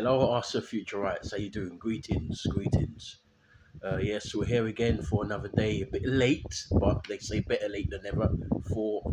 Hello, Arthur Future Rights. How you doing? Greetings, greetings. Yes, we're here again for another day. A bit late, but they say better late than never. For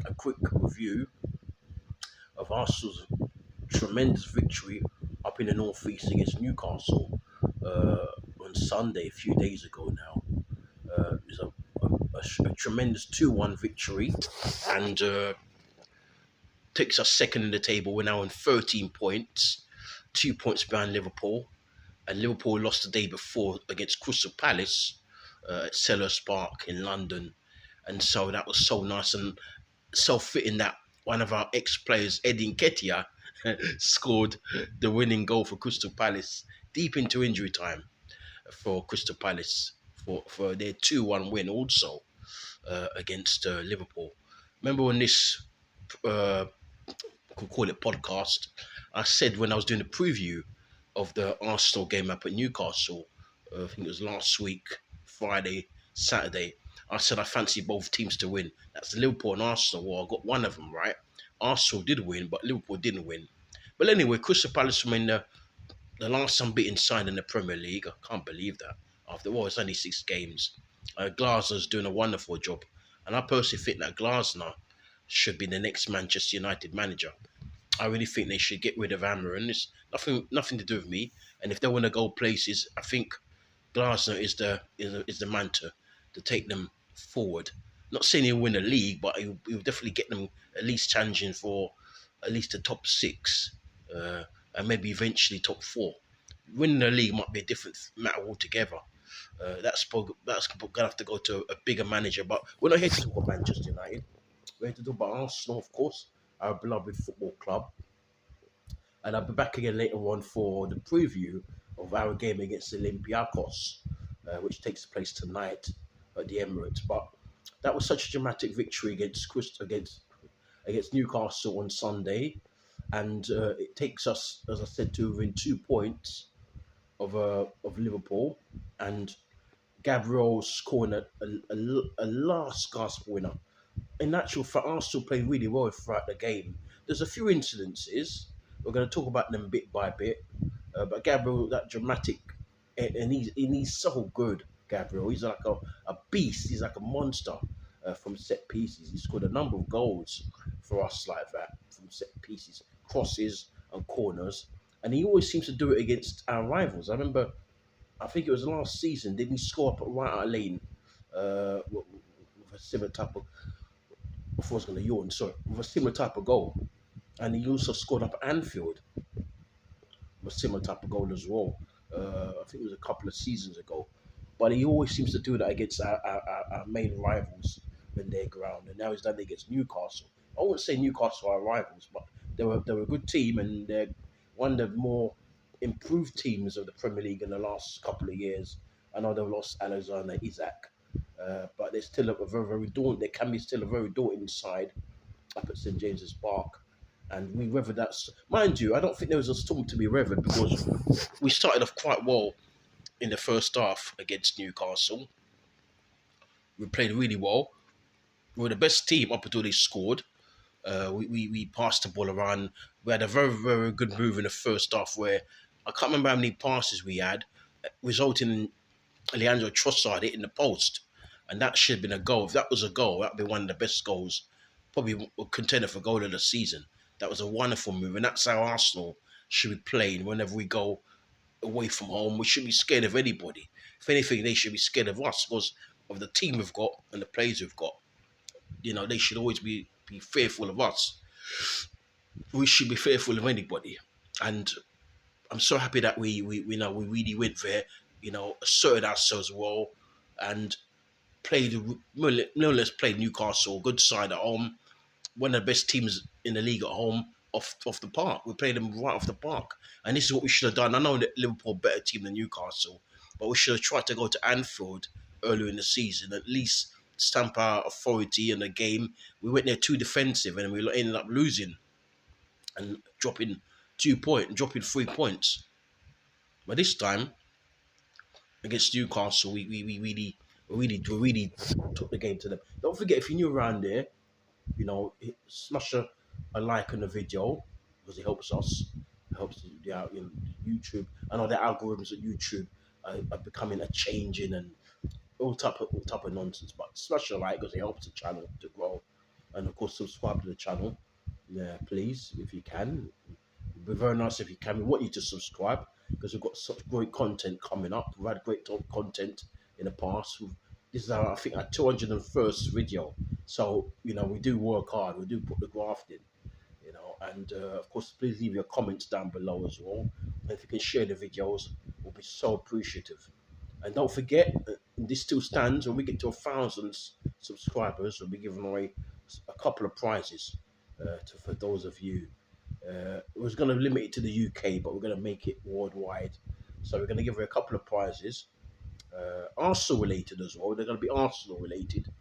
a quick review of Arsenal's tremendous victory up in the northeast against Newcastle uh, on Sunday, a few days ago now. It was a tremendous 2-1 victory, and takes us second in the table. We're now on 13 points, 2 points behind Liverpool. And Liverpool lost the day before against Crystal Palace at Selhurst Park in London. And so that was so nice and so fitting that one of our ex-players, Eddie Nketiah, scored the winning goal for Crystal Palace deep into injury time for Crystal Palace for their 2-1 win also against Liverpool. Remember when this, could call it podcast, I said when I was doing the preview of the Arsenal game up at Newcastle, I think it was last week, Friday, Saturday, I said I fancy both teams to win. That's Liverpool and Arsenal. Well, I got one of them right. Arsenal did win, but Liverpool didn't win. But anyway, Crystal Palace remain the last unbeaten side in the Premier League. I can't believe that. After it's only 6 games. Glasner's doing a wonderful job. And I personally think that Glasner should be the next Manchester United manager. I really think they should get rid of Amarin. It's nothing to do with me. And if they want to go places, I think Glasner is the man to take them forward. Not saying he'll win a league, but he'll definitely get them at least challenging for at least the top 6, and maybe eventually top 4. Winning a league might be a different matter altogether. That's gonna have to go to a bigger manager. But we're not here to talk about Manchester United. We're here to talk about Arsenal, of course, our beloved football club. And I'll be back again later on for the preview of our game against Olympiacos, which takes place tonight at the Emirates. But that was such a dramatic victory against Newcastle on Sunday, and it takes us, as I said, to within 2 points of Liverpool, and Gabriel scoring a last gasp winner. In actual fact, Arsenal played really well throughout the game. There's a few incidences. We're going to talk about them bit by bit. But Gabriel, that dramatic, and he's so good, Gabriel. He's like a beast. He's like a monster from set pieces. He scored a number of goals for us like that, from set pieces, crosses and corners. And he always seems to do it against our rivals. I think it was last season, didn't he score up right out of lane with a similar type of, before I was going to yawn, sorry, with a similar type of goal. And he also scored up at Anfield with a similar type of goal as well. I think it was a couple of seasons ago. But he always seems to do that against our main rivals in their ground. And now he's done it against Newcastle. I wouldn't say Newcastle are rivals, but they're a good team, and they're one of the more improved teams of the Premier League in the last couple of years. I know they've lost Alexander Isak, but they're still a very, very daunting. They can be still a very daunting side up at St James's Park. And we weathered that. Mind you, I don't think there was a storm to be weathered, because we started off quite well in the first half against Newcastle. We played really well. We were the best team up until they scored. We passed the ball around. We had a very, very good move in the first half where I can't remember how many passes we had, resulting in Leandro Trossard hitting the post. And that should have been a goal. If that was a goal, that would be one of the best goals, probably a contender for goal of the season. That was a wonderful move. And that's how Arsenal should be playing whenever we go away from home. We shouldn't be scared of anybody. If anything, they should be scared of us because of the team we've got and the players we've got. You know, they should always be fearful of us. We should be fearful of anybody. And I'm so happy that we really went there, asserted ourselves well, and more or less played Newcastle, good side at home, one of the best teams in the league at home, off the park. We played them right off the park. And this is what we should have done. I know that Liverpool are a better team than Newcastle, but we should have tried to go to Anfield earlier in the season, at least stamp our authority in the game. We went there too defensive, and we ended up losing and dropping 3 points. But this time, against Newcastle, we really took the game to them. Don't forget, if you're new around there, smash a like on the video, because it helps us. helps the out in YouTube. I know the algorithms at YouTube are becoming a changing and all type of nonsense, but smash a like because it helps the channel to grow, and of course subscribe to the channel. Yeah, please if you can. It'd be very nice if you can. We want you to subscribe because we've got such great content coming up. We've had great content in the past. This is our, I think, our 201st video. So, we do work hard. We do put the graft in. And of course, please leave your comments down below as well. And if you can share the videos, we'll be so appreciative. And don't forget, this still stands. When we get to 1,000 subscribers, we'll be giving away a couple of prizes for those of you. We was going to limit it to the UK, but we're going to make it worldwide. So we're going to give her a couple of prizes, Arsenal related as well. They're going to be Arsenal related,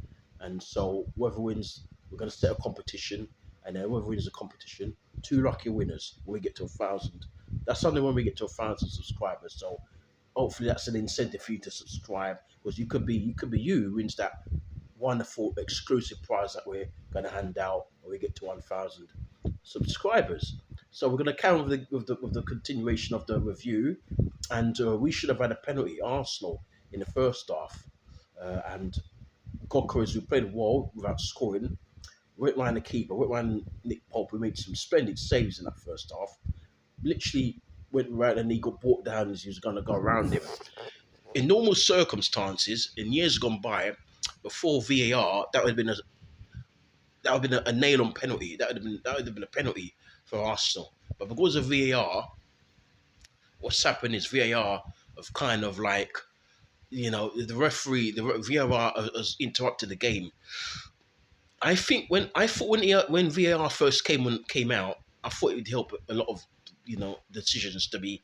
and so whoever wins, we're going to set a competition, and then whoever wins the competition, two lucky winners when we get to 1,000. That's only when we get to 1,000 subscribers. So hopefully that's an incentive for you to subscribe, because you who wins that wonderful exclusive prize that we're going to hand out when we get to 1,000 subscribers. So we're going to carry on with the continuation of the review, and we should have had a penalty, Arsenal, in the first half, and Cockers, who played well without scoring, went round the keeper, went round Nick Pope, who made some splendid saves in that first half. Literally went round and he got brought down as he was going to go around him. In normal circumstances, in years gone by, before VAR, that would have been a nail-on penalty. That would have been a penalty for Arsenal. But because of VAR, what's happened is VAR have kind of like, the referee, the VAR has interrupted the game. I think when VAR first came out, I thought it would help a lot of decisions to be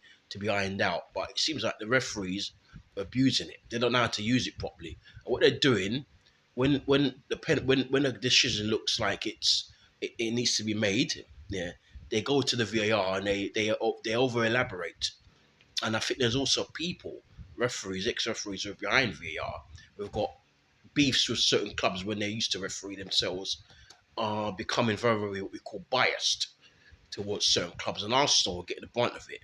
ironed out. But it seems like the referees are abusing it. They don't know how to use it properly. And what they're doing when a decision looks like it needs to be made, yeah, they go to the VAR and they over elaborate. And I think there's also people, referees, ex-referees who are behind VAR, who've got beefs with certain clubs when they used to referee themselves, are becoming very, very what we call biased towards certain clubs. And Arsenal are getting the brunt of it.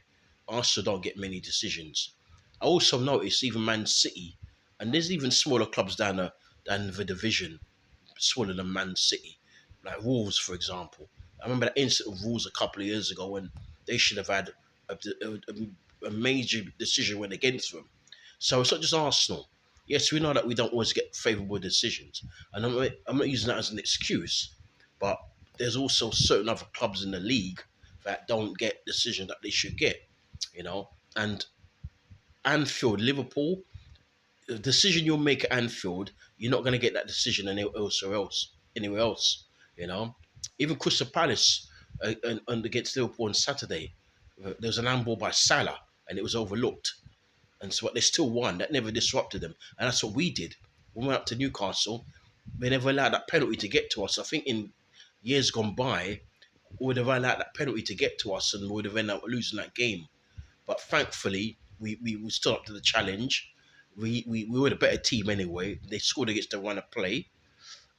Arsenal don't get many decisions. I also noticed even Man City, and there's even smaller clubs down the division, smaller than Man City, like Wolves, for example. I remember that incident of Wolves a couple of years ago when they should have had a major decision went against them. So it's not just Arsenal. Yes, we know that we don't always get favourable decisions, and I'm not using that as an excuse, but there's also certain other clubs in the league that don't get decisions that they should get. And Anfield, Liverpool, the decision you'll make at Anfield, you're not going to get that decision anywhere else. Even Crystal Palace and against Liverpool on Saturday, there was an handball by Salah and it was overlooked, and so they still won. That never disrupted them, and that's what we did when we went up to Newcastle. They never allowed that penalty to get to us. I think in years gone by, we would have allowed that penalty to get to us and we would have ended up losing that game. But thankfully, we stood up to the challenge. We were the better team anyway. They scored against the runner play.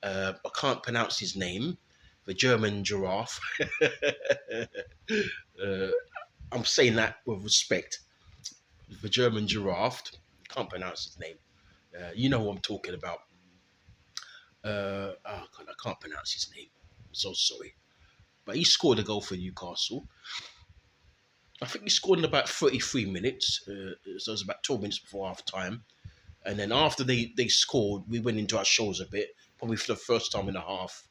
I can't pronounce his name. The German giraffe. I'm saying that with respect. The German giraffe. Can't pronounce his name. You know who I'm talking about. I can't pronounce his name. I'm so sorry. But he scored a goal for Newcastle. I think he scored in about 33 minutes. So it was about 12 minutes before half time. And then after they scored, we went into our shows a bit, probably for the first time in a half.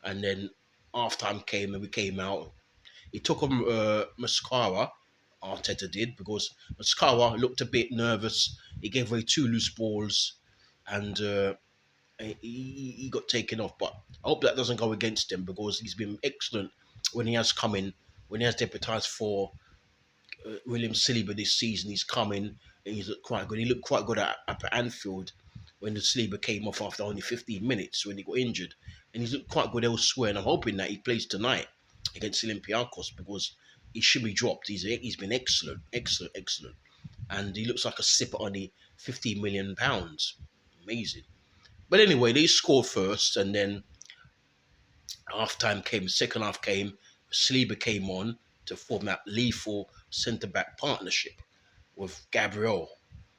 And then half time came and we came out. He took on Mascara, Arteta did, because Mascara looked a bit nervous. He gave away 2 loose balls and he got taken off. But I hope that doesn't go against him because he's been excellent when he has come in, when he has deputised for William Saliba this season. He's come in and he's looked quite good. He looked quite good at Anfield when the Saliba came off after only 15 minutes when he got injured. And he's looked quite good elsewhere. And I'm hoping that he plays tonight against Olympiacos because he should be dropped. He's been excellent. And he looks like a sip at only £15 million. Amazing. But anyway, they scored first and then half time came, second half came, Saliba came on to form that lethal centre back partnership with Gabriel,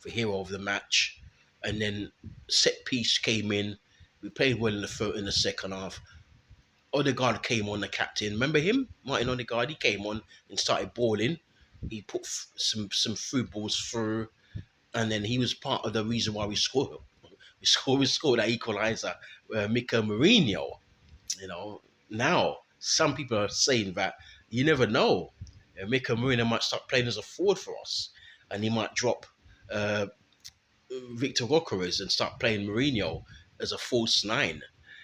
the hero of the match. And then set piece came in. We played well in in the second half. Odegaard came on, the captain. Remember him, Martin Odegaard? He came on and started balling. He put some through balls through, and then he was part of the reason why we scored. We scored that equaliser. Mika Mourinho. You know, now some people are saying that you never know. Mika Mourinho might start playing as a forward for us, and he might drop uh, Victor Gokores and start playing Mourinho as a false nine,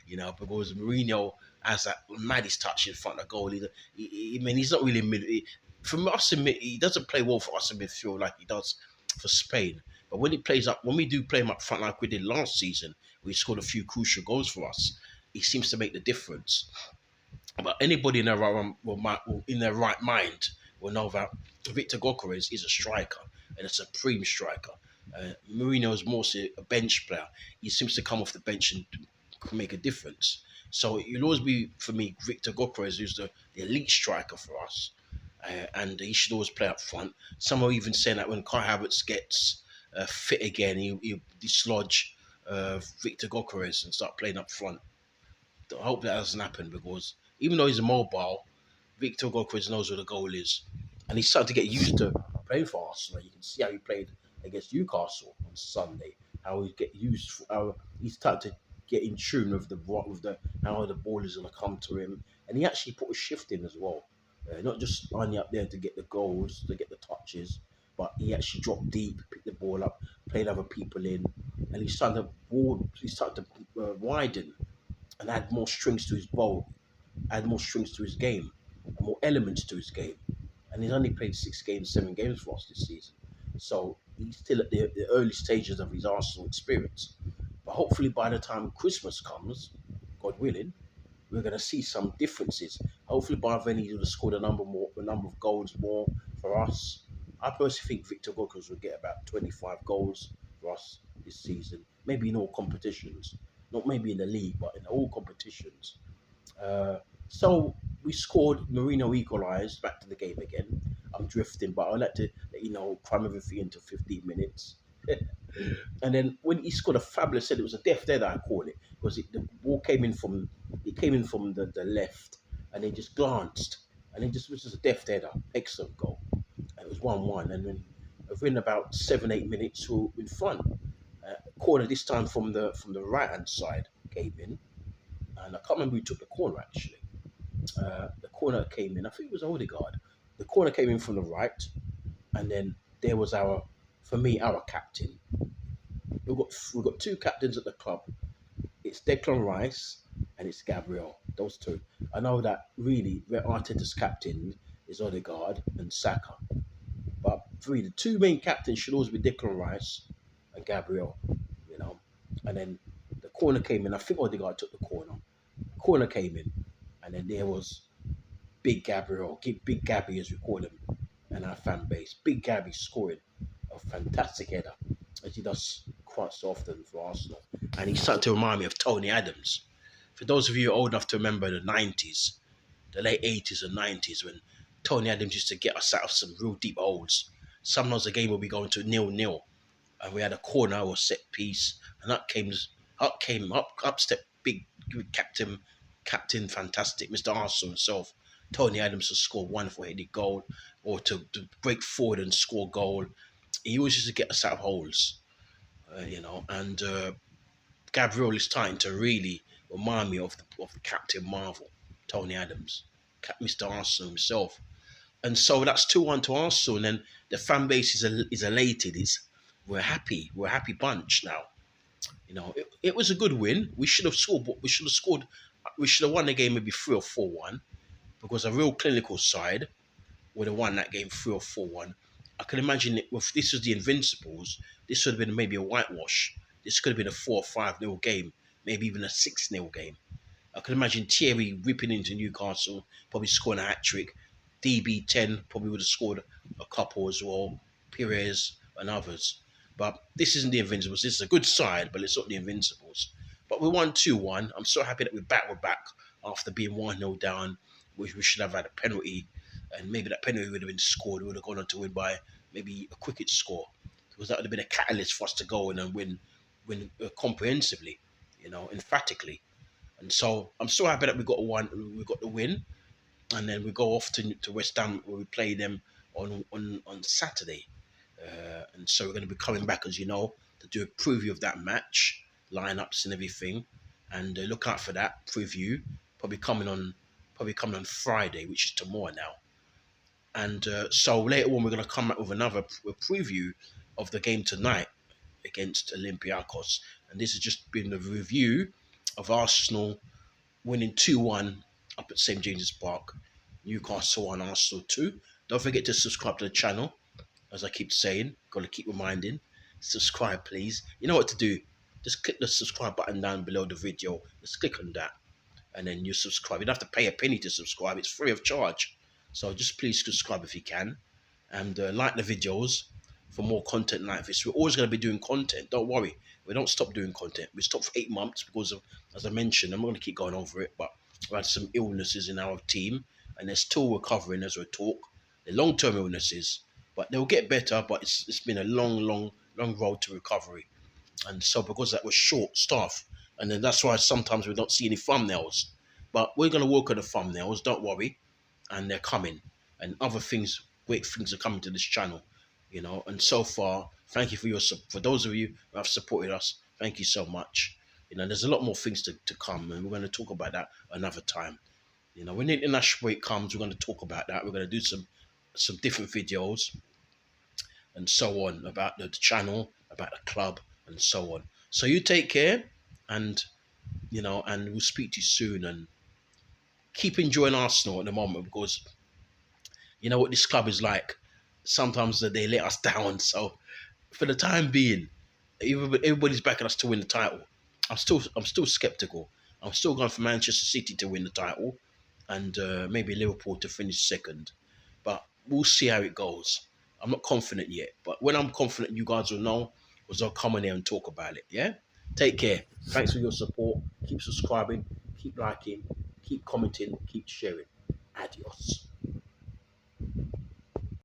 because Mourinho has that maddest touch in front of the goal. I mean, he's not really from us. He doesn't play well for us in midfield like he does for Spain. But when he plays up, when we do play him up front like we did last season, we scored a few crucial goals for us. He seems to make the difference. But anybody in their right mind will know that Victor Gokores is a striker and a supreme striker. Mourinho is mostly a bench player. He seems to come off the bench and make a difference. So it'll always be, for me, Victor Gokores, who's the elite striker for us. And he should always play up front. Some are even saying that when Kai Havertz gets fit again, he'll dislodge Victor Gokores and start playing up front. I hope that doesn't happen, because even though he's mobile, Victor Gokres knows where the goal is. And he's starting to get used to playing for Arsenal. You can see how he played against Newcastle on Sunday, how how he's started to get in tune with how the ball is going to come to him. And he actually put a shift in as well. Not just only up there to get the goals, to get the touches, but he actually dropped deep, picked the ball up, played other people in, and he started to widen and add more strings to his bow, add more strings to his game, and more elements to his game. And he's only played 7 games for us this season. So he's still at the early stages of his Arsenal experience. But hopefully by the time Christmas comes, God willing, we're going to see some differences. Hopefully by then he will have scored a number of goals more for us. I personally think Victor Gokres will get about 25 goals for us this season, maybe in all competitions. Not maybe in the league, but in all competitions. So we scored. Mourinho equalised. Back to the game again. I'm drifting, but I'd like to let you know, cram everything into 15 minutes. And then when he scored a fabulous header, it was a death header, I call it, because the ball came in from the left, and he just glanced, and it was just a death header. Excellent goal. And it was 1-1, and then within about 7-8 minutes, we were in front. Corner this time from the right hand side came in, and I can't remember who took the corner actually. The corner came in, I think it was Odegaard. The corner came in from the right, and then there was our captain. We've got 2 captains at the club. It's Declan Rice and it's Gabriel. Those 2. I know that really Arteta's captain is Odegaard and Saka, but the 2 main captains should always be Declan Rice and Gabriel. And then the corner came in. I think Odegaard took the corner. Corner came in, and then there was Big Gabriel, Big Gabby as we call him, and our fan base. Big Gabby scoring a fantastic header, as he does quite so often for Arsenal. And he started to remind me of Tony Adams. For those of you old enough to remember the 90s, the late 80s and 90s, when Tony Adams used to get us out of some real deep holes. Sometimes the game would be going to 0-0. And we had a corner or set piece, and up stepped big captain, fantastic, Mr. Arsenal himself, Tony Adams, to score a wonderful headed goal, or to break forward and score a goal. He always used to get us out of holes, And Gabriel is starting to really remind me of the Captain Marvel, Tony Adams, Mr. Arsenal himself. And so that's 2-1 to Arsenal, and then the fan base is elated. We're happy. We're a happy bunch now. It was a good win. We should have scored. We should have won the game maybe 3 or 4-1, because a real clinical side would have won that game 3 or 4-1. I can imagine if this was the Invincibles, this would have been maybe a whitewash. This could have been a 4 or 5-0 game, maybe even a 6-0 game. I can imagine Thierry ripping into Newcastle, probably scoring a hat-trick. DB10 probably would have scored a couple as well, Pires and others. But this isn't the Invincibles. This is a good side, but it's not the Invincibles. But we won 2-1. I'm so happy that we're back after being 1-0 down. We should have had a penalty and maybe that penalty would have been scored. We would have gone on to win by maybe a cricket score, because that would have been a catalyst for us to go in and win comprehensively, emphatically. And so I'm so happy that we got the win, and then we go off to West Ham where we play them on Saturday. And so we're going to be coming back, as you know, to do a preview of that match, lineups and everything, and look out for that preview. Probably coming on Friday, which is tomorrow now. And so later on, we're going to come back with another preview of the game tonight against Olympiacos. And this has just been a review of Arsenal winning 2-1 up at St James's Park. Newcastle 1, Arsenal 2. Don't forget to subscribe to the channel. As I keep saying, got to keep reminding. Subscribe, please. You know what to do. Just click the subscribe button down below the video. Just click on that, and then you subscribe. You don't have to pay a penny to subscribe. It's free of charge. So just please subscribe if you can, and like the videos for more content like this. We're always going to be doing content. Don't worry. We don't stop doing content. We stopped for 8 months because of, as I mentioned, I'm not going to keep going over it, but we had some illnesses in our team, and they're still recovering as we talk. They're long-term illnesses, but they'll get better. But it's been a long road to recovery, and so because that was short staff, and then that's why sometimes we don't see any thumbnails. But we're going to work on the thumbnails. Don't worry, and they're coming, and other things, great things are coming to this channel, And so far, thank you for those of you who have supported us. Thank you so much. There's a lot more things to come, and we're going to talk about that another time. When the international break comes, we're going to talk about that. We're going to do some different videos and so on about the channel, about the club, and so on. So you take care, and and we'll speak to you soon. And keep enjoying Arsenal at the moment, because you know what this club is like. Sometimes they let us down. So for the time being, everybody's backing us to win the title. I'm still skeptical. I'm still going for Manchester City to win the title, and maybe Liverpool to finish second. But we'll see how it goes. I'm not confident yet, but when I'm confident, you guys will know, because I'll come in here and talk about it. Yeah? Take care. Thanks for your support. Keep subscribing, keep liking, keep commenting, keep sharing. Adios.